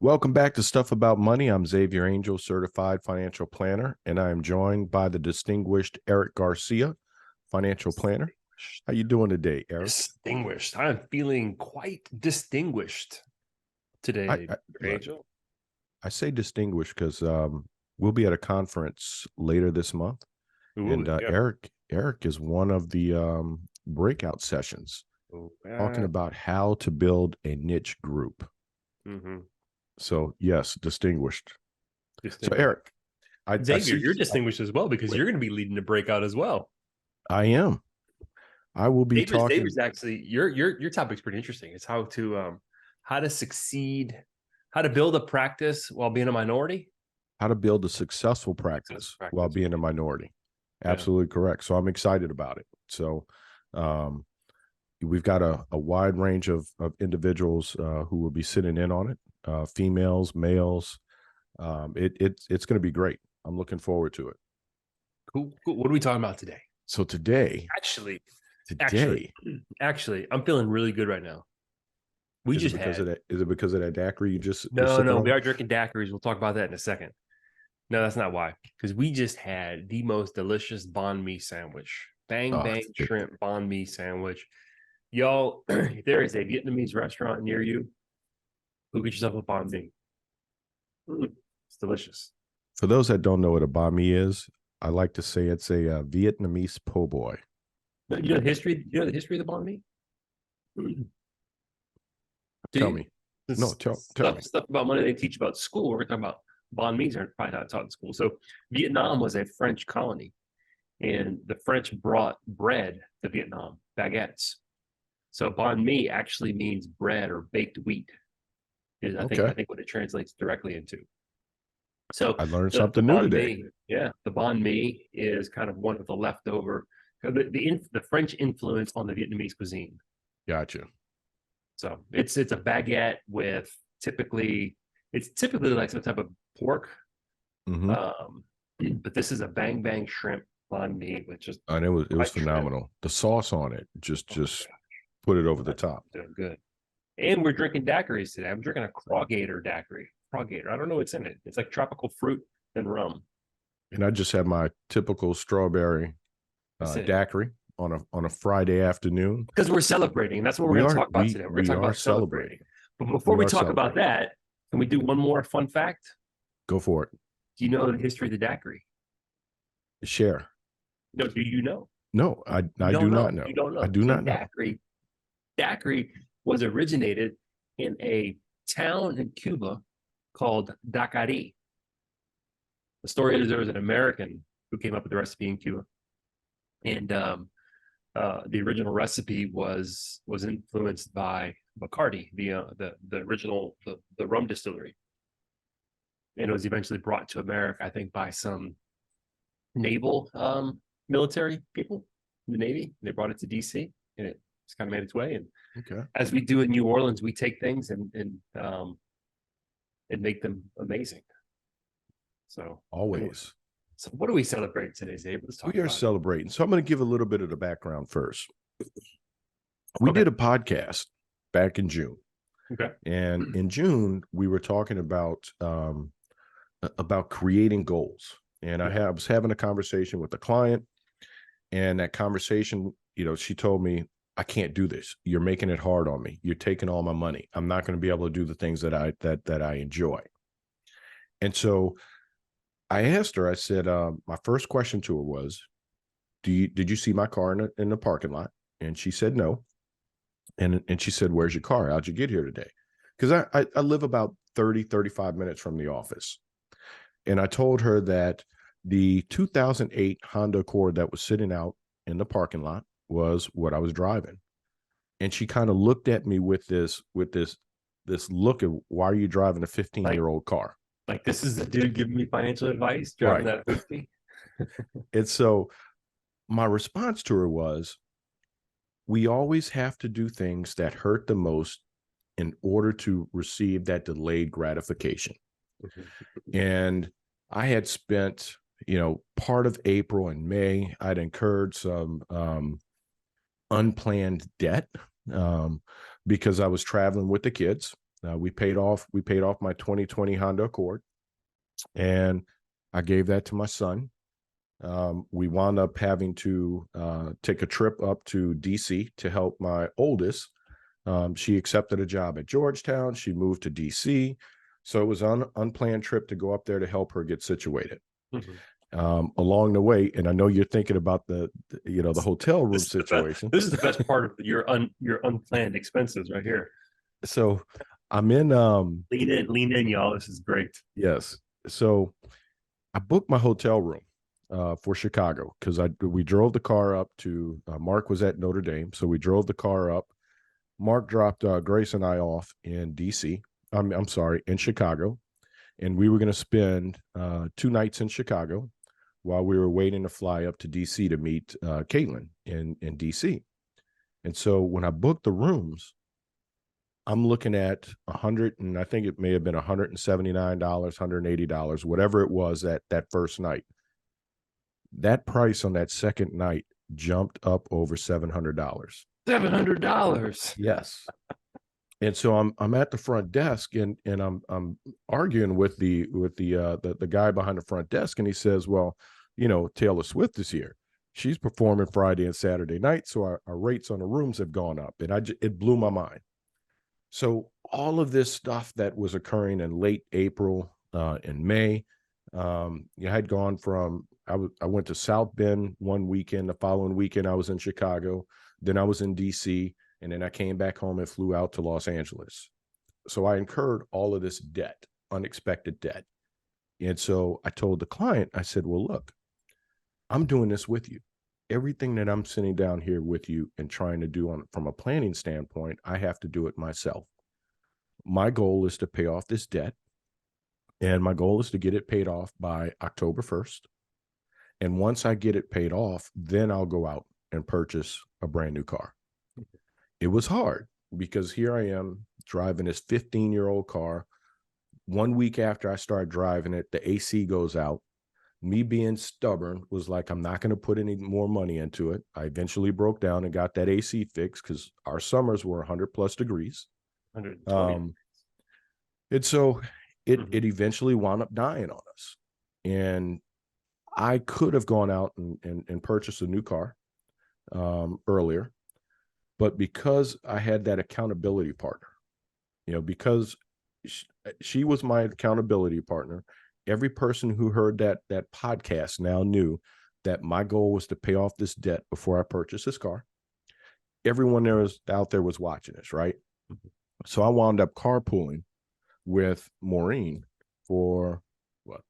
Welcome back to Stuff About Money. I'm Xavier Angel, certified financial planner, and I am joined by the distinguished Erik Garcia, financial planner. How you doing today, Erik? Distinguished. I'm feeling quite distinguished today, Angel. I say distinguished because we'll be at a conference later this month, and Erik is one of the breakout sessions talking about how to build a niche group. So yes, distinguished. So Erik, Xavier, you're distinguished as well because you're going to be leading the breakout as well. I am. I will be talking. Xavier's actually your topic's pretty interesting. It's how to succeed, how to build a practice while being a minority. How to build a successful practice while being a minority. Absolutely correct. So I'm excited about it. So we've got a wide range of individuals who will be sitting in on it. Females, males. It's going to be great. I'm looking forward to it. Cool. What are we talking about today? So today, actually, I'm feeling really good right now. Is it because of that daiquiri you just? No, we are drinking daiquiris. We'll talk about that in a second. No, that's not why. Because we just had the most delicious bánh mì sandwich. Bang shrimp bánh mì sandwich. Y'all, if there is a Vietnamese restaurant near you, go get yourself a bánh mì. It's delicious. For those that don't know what a bánh mì is, I like to say it's a Vietnamese po' boy. You know the history? You know the history of the bánh mì? Tell me. No, tell me. Stuff about money they teach about school. We're talking about bánh mìs are probably not taught in school. So Vietnam was a French colony, and the French brought bread to Vietnam, baguettes. So bánh mì actually means bread or baked wheat. I think what it translates directly into. So I learned something new today. The bánh mì is kind of one of the leftover, the French influence on the Vietnamese cuisine. Gotcha. So it's a baguette with typically like some type of pork, but this is a bang shrimp bánh mì with just and it was phenomenal. Shrimp. The sauce on it just put it over the top. Doing good. And we're drinking daiquiris today. I'm drinking a crawgator daiquiri. Crawgator. I don't know what's in it. It's like tropical fruit and rum. And I just had my typical strawberry daiquiri on a Friday afternoon. Because we're celebrating. That's what we're going to talk about today. We're going to talk about celebrating. But before we talk about that, can we do one more fun fact? Go for it. Do you know the history of the daiquiri? Share. No, do you know? No, I do not know. You don't know. I do not know. Daiquiri was originated in a town in Cuba called Daiquiri. The story is there was an American who came up with the recipe in Cuba, and the original recipe was influenced by Bacardi, the original the rum distillery, and it was eventually brought to America, I think, by some naval military people in the Navy. They brought it to DC, and it's kind of made its way. And as we do in New Orleans, we take things and make them amazing. So always. So what are we celebrating today, Zabe? We are celebrating. So I'm going to give a little bit of the background first. We did a podcast back in June. Okay. And in June, we were talking about creating goals. And I was having a conversation with a client, and that conversation, she told me, I can't do this. You're making it hard on me. You're taking all my money. I'm not going to be able to do the things that I enjoy. And so I asked her, I said, my first question to her was, did you see my car in the parking lot? And she said, no. And she said, where's your car? How'd you get here today? Because I live about 35 minutes from the office. And I told her that the 2008 Honda Accord that was sitting out in the parking lot was what I was driving. And she kind of looked at me with this look of, why are you driving a 15-year-old car? Like, this is the dude giving me financial advice, driving that 50. And so my response to her was, we always have to do things that hurt the most in order to receive that delayed gratification. And I had spent, part of April and May, I'd incurred some unplanned debt because I was traveling with the kids. We paid off my 2020 Honda Accord, and I gave that to my son. We wound up having to take a trip up to DC to help my oldest. She accepted a job at Georgetown. She moved to DC. So it was an unplanned trip to go up there to help her get situated. Along the way, and I know you're thinking about the hotel room situation. This is the best part of your unplanned expenses right here. So I'm in lean in, y'all. This is great. Yes. So I booked my hotel room for Chicago because we drove the car up to Mark was at Notre Dame. So we drove the car up. Mark dropped Grace and I off in DC. I'm sorry, in Chicago. And we were going to spend 2 nights in Chicago while we were waiting to fly up to DC to meet Caitlin in DC. And so when I booked the rooms, I'm looking at $100, and I think it may have been $179, $180, whatever it was that first night. That price on that second night jumped up over $700. $700. Yes. And so I'm at the front desk and I'm arguing with the guy behind the front desk, and he says, well, Taylor Swift is here. She's performing Friday and Saturday night, so our rates on the rooms have gone up, and it blew my mind. So all of this stuff that was occurring in late April and May, I had gone from I went to South Bend one weekend. The following weekend I was in Chicago. Then I was in DC. And then I came back home and flew out to Los Angeles. So I incurred all of this debt, unexpected debt. And so I told the client, I said, well, look, I'm doing this with you. Everything that I'm sitting down here with you and trying to do from a planning standpoint, I have to do it myself. My goal is to pay off this debt. And my goal is to get it paid off by October 1st. And once I get it paid off, then I'll go out and purchase a brand new car. It was hard because here I am driving this 15-year-old car. 1 week after I start driving it, the AC goes out. Me being stubborn was like, I'm not going to put any more money into it. I eventually broke down and got that AC fixed because our summers were 100+ degrees. 120. And so it eventually wound up dying on us. And I could have gone out and purchased a new car earlier. But because I had that accountability partner, because she was my accountability partner, every person who heard that podcast now knew that my goal was to pay off this debt before I purchased this car. Everyone out there was watching us, right? So I wound up carpooling with Maureen for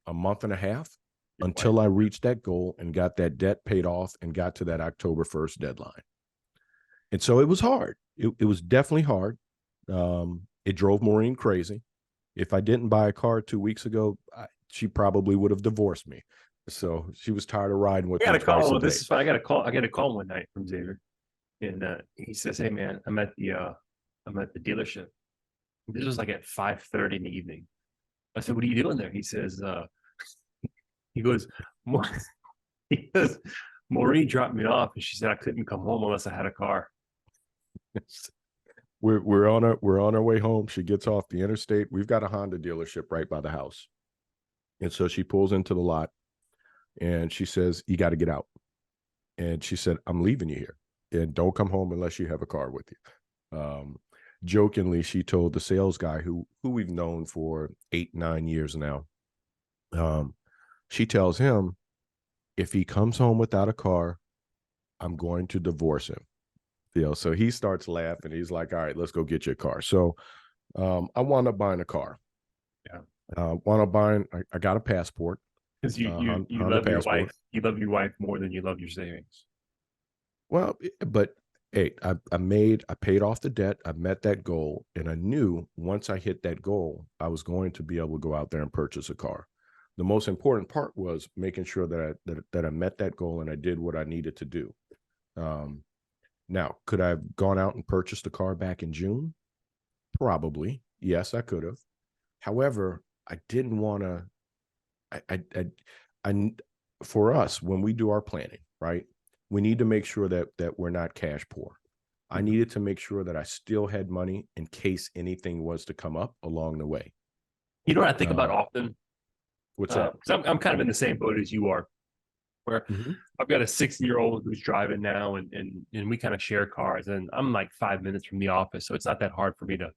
a month and a half until I reached that goal and got that debt paid off and got to that October 1st deadline. And so it was hard. It was definitely hard. It drove Maureen crazy. If I didn't buy a car 2 weeks ago, she probably would have divorced me. So she was tired of riding with me. I got a call. This is fun. I got a call one night from Xavier, and he says, "Hey man, I'm at the dealership." This was like at 5:30 in the evening. I said, "What are you doing there?" He says, he goes, Maureen dropped me off, and she said I couldn't come home unless I had a car. We're on our way home. She gets off the interstate. We've got a Honda dealership right by the house. And so she pulls into the lot and she says, you got to get out. And she said, I'm leaving you here and don't come home unless you have a car with you. Jokingly, she told the sales guy who we've known for 8-9 years now. She tells him, if he comes home without a car, I'm going to divorce him. So he starts laughing. He's like, all right, let's go get you a car. So I wound up buying a car. Yeah. I got a passport. Because you love your wife. You love your wife more than you love your savings. Well, but hey, I paid off the debt. I met that goal. And I knew once I hit that goal, I was going to be able to go out there and purchase a car. The most important part was making sure that I met that goal and I did what I needed to do. Now, could I have gone out and purchased a car back in June? Probably. Yes, I could have. However, I didn't want to, for us, when we do our planning, right, we need to make sure that we're not cash poor. I needed to make sure that I still had money in case anything was to come up along the way. You know what I think about often? What's that? 'Cause I'm kind of in the same boat as you are, where I've got a 6-year-old who's driving now, and we kind of share cars, and I'm like 5 minutes from the office, so it's not that hard for me to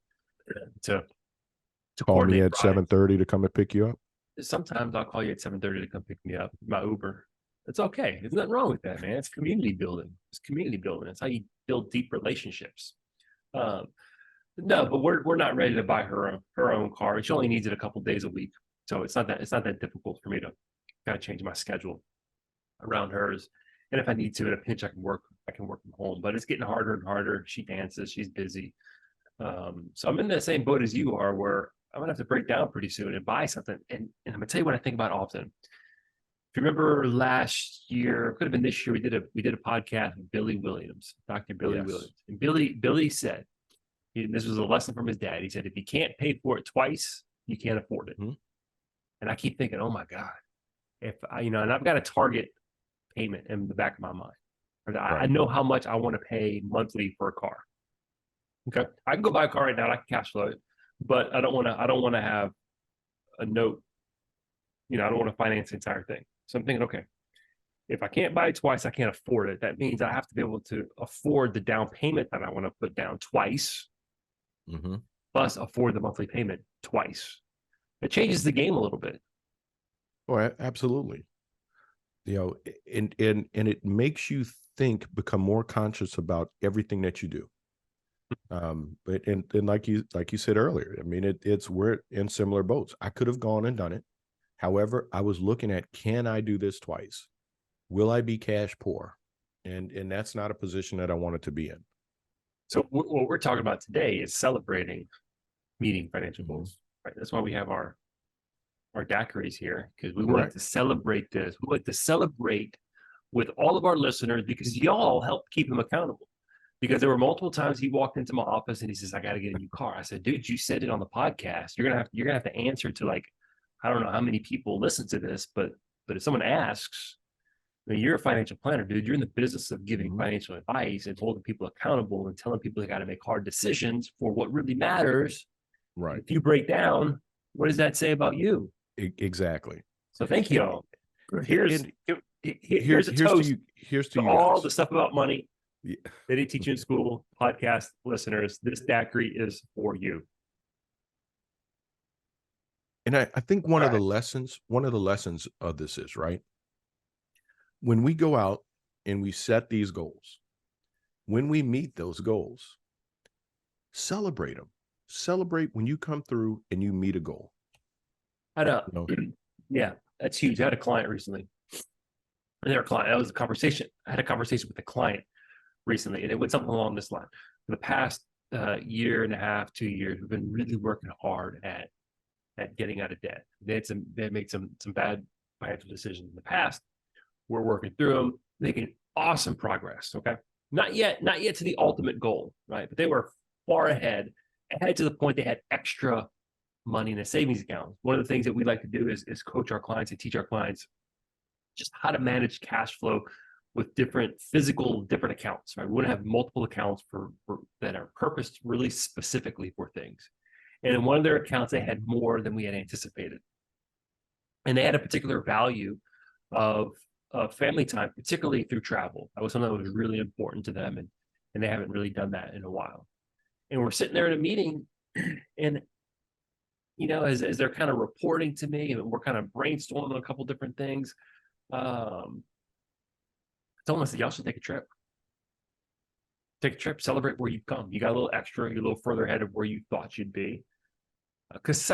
Call me coordinate at rides. 7:30 to come and pick you up. Sometimes I'll call you at 7:30 to come pick me up, my Uber. It's okay. There's nothing wrong with that, man. It's community building. It's community building. It's how you build deep relationships. No, but we're not ready to buy her own car. She only needs it a couple days a week, so it's not that difficult for me to kind of change my schedule around hers. And if I need to, in a pinch, I can work from home. But it's getting harder and harder. She dances. She's busy. So I'm in the same boat as you are, where I'm gonna have to break down pretty soon and buy something. And I'm gonna tell you what I think about often. If you remember last year, could have been this year, we did a podcast with Billy Williams, Dr. Billy Williams. And Billy said, this was a lesson from his dad. He said, if you can't pay for it twice, you can't afford it. And I keep thinking, oh my God, if and I've got a target payment in the back of my mind. I know how much I want to pay monthly for a car. Okay, I can go buy a car right now. I can cash flow it, but I don't want to have a note. I don't want to finance the entire thing. So I'm thinking, okay, if I can't buy it twice, I can't afford it. That means I have to be able to afford the down payment that I want to put down twice, plus afford the monthly payment twice. It changes the game a little bit. Oh, absolutely. And it makes you become more conscious about everything that you do. But like you said earlier, I mean, we're in similar boats. I could have gone and done it. However, I was looking at, can I do this twice? Will I be cash poor? And that's not a position that I wanted to be in. So what we're talking about today is celebrating meeting financial goals, right? That's why we have our daiquiris here, because we want to celebrate this. We want to celebrate with all of our listeners, because y'all help keep them accountable. Because there were multiple times he walked into my office and he says, I got to get a new car. I said, dude, you said it on the podcast. You're gonna have to answer to, like, I don't know how many people listen to this, but if someone asks, you're a financial planner, dude. You're in the business of giving financial advice and holding people accountable and telling people they got to make hard decisions for what really matters. Right. If you break down, what does that say about you? Exactly. So thank you all. Here's a toast. Here's to you all guys. the stuff about money they didn't teach you in school. Podcast listeners, this daiquiri is for you. And I think one of the lessons of this is, right, when we go out and we set these goals, when we meet those goals, celebrate them. Celebrate when you come through and you meet a goal. Yeah, that's huge. I had a client recently. I had a conversation with a client recently, and it went something along this line. For the past year and a half, 2 years, we've been really working hard at getting out of debt. They had made some bad financial decisions in the past. We're working through them, making awesome progress. Okay, not yet to the ultimate goal, right? But they were far ahead to the point they had extra money in a savings account. One of the things that we like to do is coach our clients and teach our clients just how to manage cash flow with different accounts, right? We want to have multiple accounts for that are purposed really specifically for things. And in one of their accounts, they had more than we had anticipated. And they had a particular value of family time, particularly through travel. That was something that was really important to them. And they haven't really done that in a while. And we're sitting there in a meeting, and as they're kind of reporting to me, and we're kind of brainstorming on a couple different things, someone said, y'all should take a trip. Take a trip, celebrate where you've come. You got a little extra, you're a little further ahead of where you thought you'd be. Because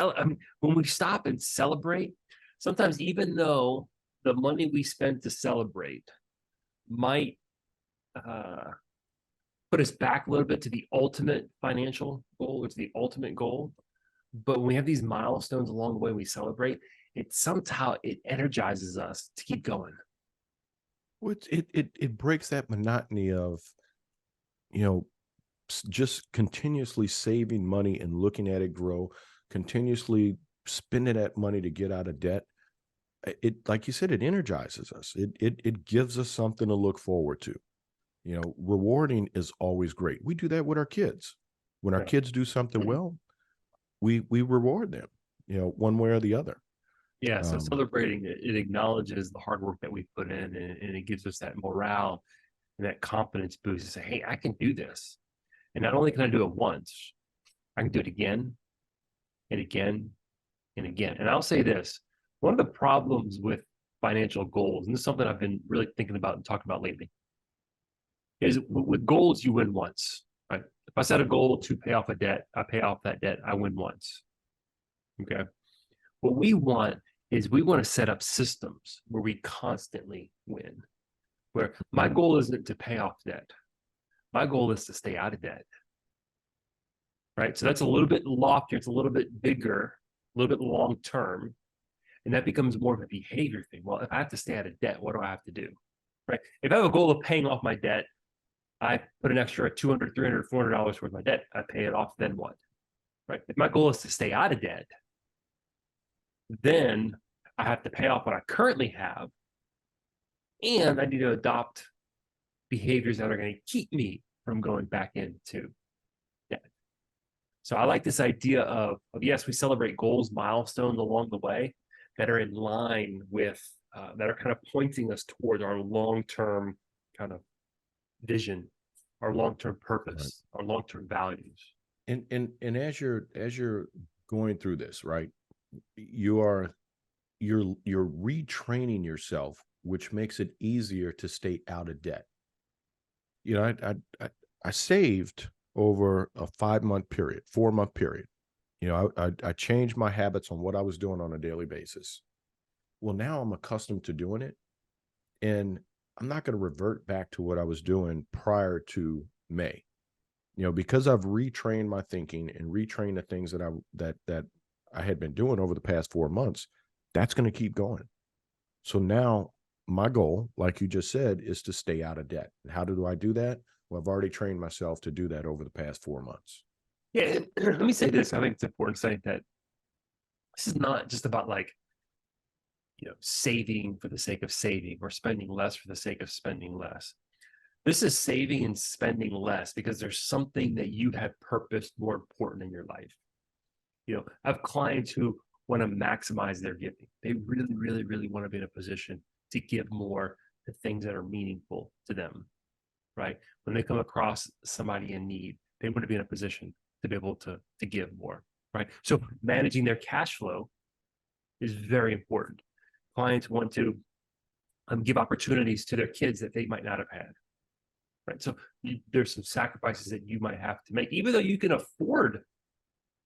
when we stop and celebrate, sometimes even though the money we spend to celebrate might put us back a little bit to the ultimate financial goal, or to the ultimate goal, but when we have these milestones along the way we celebrate, it energizes us to keep going. It breaks that monotony of, just continuously saving money and looking at it grow, continuously spending that money to get out of debt. It, like you said, it energizes us. It gives us something to look forward to. You know, rewarding is always great. We do that with our kids. When our Yeah. kids do something well, we reward them, you know, one way or the other. Yeah, so celebrating it, it acknowledges the hard work that we put in, and it gives us that morale and that confidence boost to say, hey, I can do this. And not only can I do it once, I can do it again and again and again. And I'll say this, one of the problems with financial goals, and this is something I've been really thinking about and talking about lately, is with goals, you win once, right? If I set a goal to pay off a debt, I pay off that debt, I win once. Okay. What we want is we want to set up systems where we constantly win, where my goal isn't to pay off debt. My goal is to stay out of debt. Right. So that's a little bit loftier. It's a little bit bigger, a little bit long term. And that becomes more of a behavior thing. Well, if I have to stay out of debt, what do I have to do? Right. If I have a goal of paying off my debt, I put an extra $200, $300, $400 worth of my debt. I pay it off. Then what? Right. If my goal is to stay out of debt, then I have to pay off what I currently have. And I need to adopt behaviors that are going to keep me from going back into debt. So I like this idea of yes, we celebrate goals, milestones along the way that are in line with, that are kind of pointing us towards our long-term kind of vision, our long-term purpose, our long-term values. And as you're going through this, right, you're retraining yourself, which makes it easier to stay out of debt. You know, I saved over a 5-month period, 4-month period. You know, I changed my habits on what I was doing on a daily basis. Well, now I'm accustomed to doing it, and I'm not going to revert back to what I was doing prior to May. You know, because I've retrained my thinking and retrained the things that I had been doing over the past 4 months, that's going to keep going. So now my goal, like you just said, is to stay out of debt. And how do I do that? Well, I've already trained myself to do that over the past 4 months. Yeah, let me say this. I think it's important to say that this is not just about like, saving for the sake of saving or spending less for the sake of spending less. This is saving and spending less because there's something that you have purposed more important in your life. I have clients who want to maximize their giving. They really, really, really want to be in a position to give more to things that are meaningful to them, right? When they come across somebody in need, they want to be in a position to be able to give more, right? So managing their cash flow is very important. Clients want to give opportunities to their kids that they might not have had, right? So there's some sacrifices that you might have to make, even though you can afford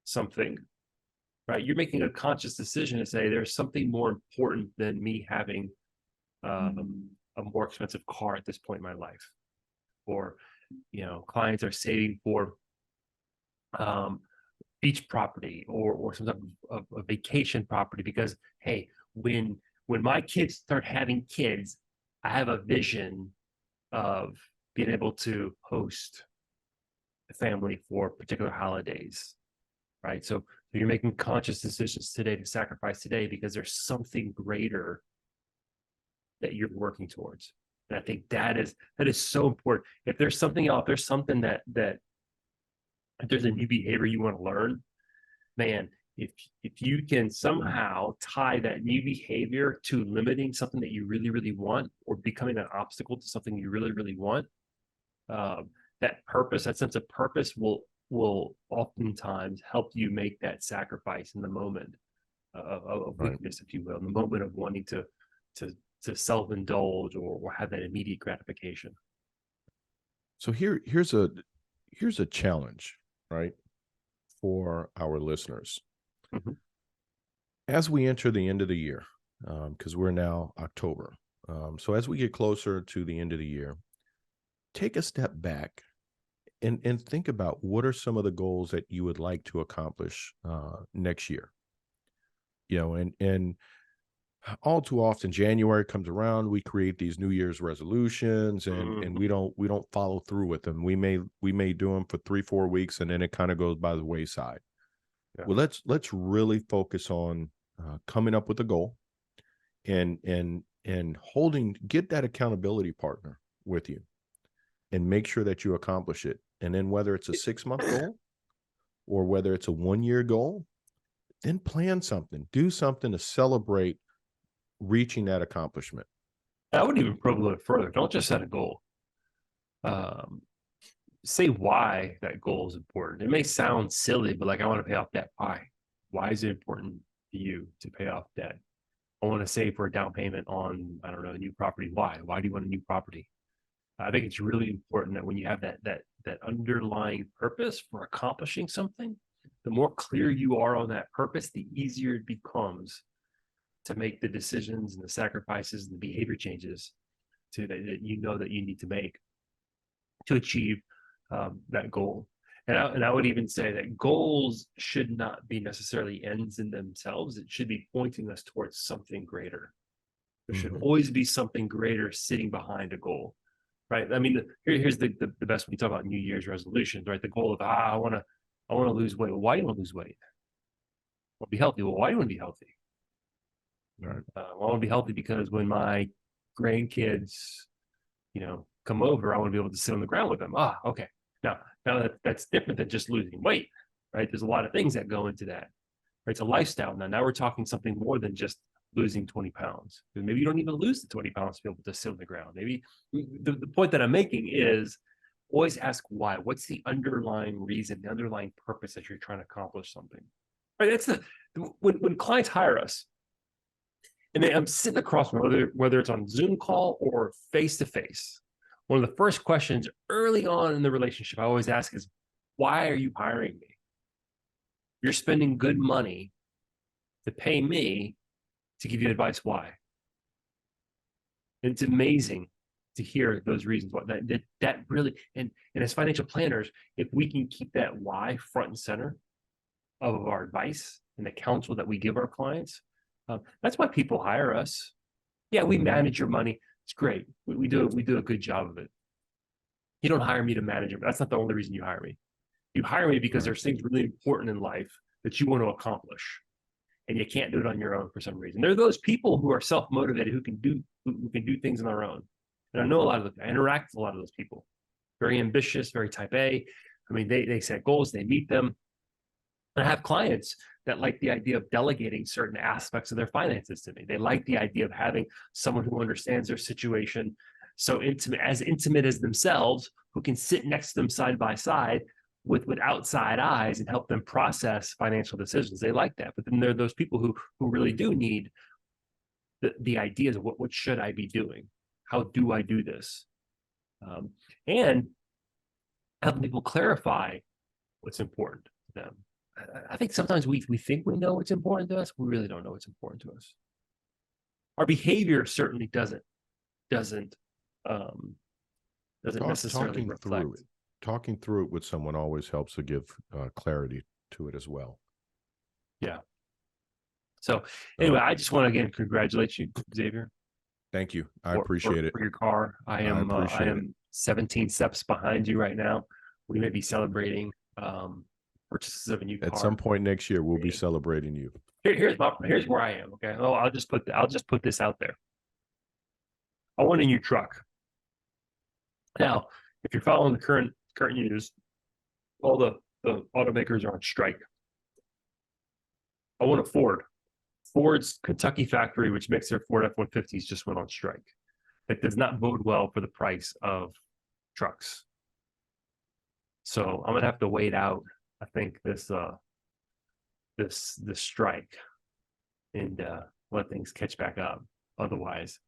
something, right? You're making a conscious decision to say there's something more important than me having a more expensive car at this point in my life. Or, clients are saving for beach property or some type of a vacation property because, hey, when my kids start having kids, I have a vision of being able to host a family for particular holidays, right? So you're making conscious decisions today to sacrifice today because there's something greater that you're working towards. And I think that is so important. If there's something else, there's something that if there's a new behavior you want to learn, man, if you can somehow tie that new behavior to limiting something that you really, really want or becoming an obstacle to something you really, really want, that purpose, that sense of purpose will oftentimes help you make that sacrifice in the moment of weakness, if you will, in the moment of wanting to self-indulge or have that immediate gratification. So here's a challenge, right, for our listeners. Mm-hmm. As we enter the end of the year, because we're now October, so as we get closer to the end of the year, take a step back and think about what are some of the goals that you would like to accomplish next year. And all too often January comes around, we create these New Year's resolutions and we don't follow through with them. We may do them for 3-4 weeks and then it kind of goes by the wayside. Yeah. Well, let's really focus on coming up with a goal and get that accountability partner with you and make sure that you accomplish it. And then whether it's a 6-month goal or whether it's a 1-year goal, then plan something, do something to celebrate reaching that accomplishment. I would even probe a little further. Don't just set a goal. Say why that goal is important. It may sound silly, but like, I want to pay off debt. Why is it important to you to pay off debt? I want to save for a down payment on, I don't know, a new property. Why do you want a new property? I think it's really important that when you have that underlying purpose for accomplishing something, the more clear you are on that purpose, the easier it becomes to make the decisions and the sacrifices and the behavior changes that you know that you need to make to achieve that goal. And I would even say that goals should not be necessarily ends in themselves. It should be pointing us towards something greater. There should always be something greater sitting behind a goal, right? I mean, here's the best when you talk about New Year's resolutions, right? The goal of, I want to lose weight. Well, why do you want to lose weight? I want to be healthy. Well, why do you want to be healthy? Right. I want to be healthy because when my grandkids, come over, I want to be able to sit on the ground with them. Okay. Now that's different than just losing weight, right? There's a lot of things that go into that. Right? It's a lifestyle. Now we're talking something more than just losing 20 pounds. Maybe you don't even lose the 20 pounds to be able to sit on the ground. Maybe the point that I'm making is always ask why. What's the underlying reason, the underlying purpose that you're trying to accomplish something? Right? That's when clients hire us, and I'm sitting across from whether it's on Zoom call or face to face. One of the first questions early on in the relationship I always ask is, why are you hiring me? You're spending good money to pay me to give you advice. Why? And it's amazing to hear those reasons. What that really, and as financial planners, if we can keep that why front and center of our advice and the counsel that we give our clients, that's why people hire us. Yeah, we manage your money. It's great. We do a good job of it. You don't hire me to manage it. That's not the only reason you hire me. You hire me because there's things really important in life that you want to accomplish, and you can't do it on your own for some reason. There are those people who are self-motivated who can do things on their own. And I know a lot of them. I interact with a lot of those people. Very ambitious, very type A. I mean, they set goals, they meet them. And I have clients that like the idea of delegating certain aspects of their finances to me. They like the idea of having someone who understands their situation so intimate as themselves, who can sit next to them side by side with outside eyes and help them process financial decisions. They like that. But then there are those people who really do need the ideas of what should I be doing? How do I do this? And helping people clarify what's important to them. I think sometimes we think we know what's important to us. We really don't know what's important to us. Our behavior certainly doesn't necessarily reflect. Talking through it with someone always helps to give clarity to it as well. Yeah. So anyway, I just want to again congratulate you, Xavier. Thank you. I appreciate it. For your car. I am 17 steps behind you right now. We may be celebrating purchases of a new car. At some point next year, we'll be celebrating you. Here's where I am. Okay. Oh, I'll just put this out there. I want a new truck. Now, if you're following the current news, all the automakers are on strike. I want a Ford. Ford's Kentucky factory, which makes their Ford F-150s, just went on strike. That does not bode well for the price of trucks. So I'm gonna have to wait out, I think, this strike and let things catch back up. Otherwise,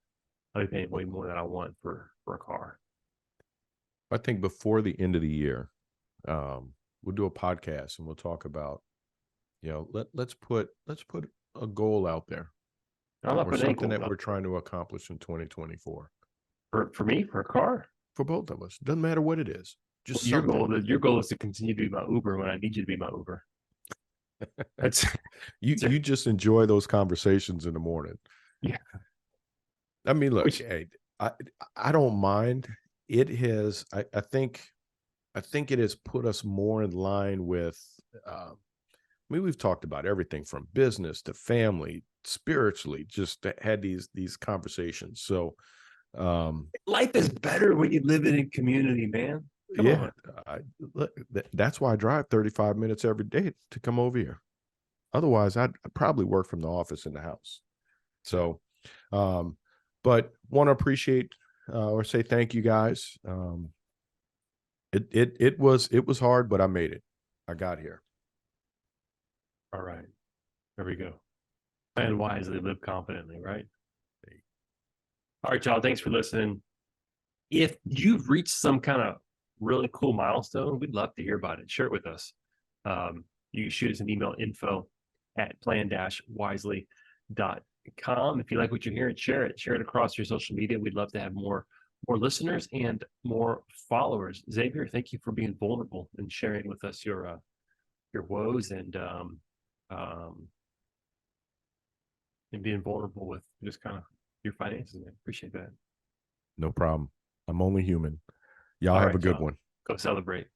I'll be paying way more than I want for a car. I think before the end of the year, we'll do a podcast and we'll talk about, let's put a goal out there or something that we're trying to accomplish in 2024. For me, for a car, for both of us, doesn't matter what it is. Just your goal is to continue to be my Uber when I need you to be my Uber. That's you just enjoy those conversations in the morning. Yeah. I mean, look, hey, I don't mind. It has, I think it has put us more in line with, we've talked about everything from business to family, spiritually, just had these conversations. So Life is better when you live in community, man. Come yeah, on. that's why I drive 35 minutes every day to come over here. Otherwise, I'd probably work from the office in the house. So, but want to appreciate or say thank you guys. It was hard, but I made it. I got here. All right. There we go. Plan wisely, live confidently, right? All right, y'all. Thanks for listening. If you've reached some kind of really cool milestone, we'd love to hear about it. Share it with us. You can shoot us an email, info@plan-wisely.com. If you like what you're hearing, share it. Share it across your social media. We'd love to have more listeners and more followers. Xavier, thank you for being vulnerable and sharing with us your woes and being vulnerable with just kind of your finances. I appreciate that. No problem. I'm only human. Y'all All have right, a good y'all. one. Go celebrate.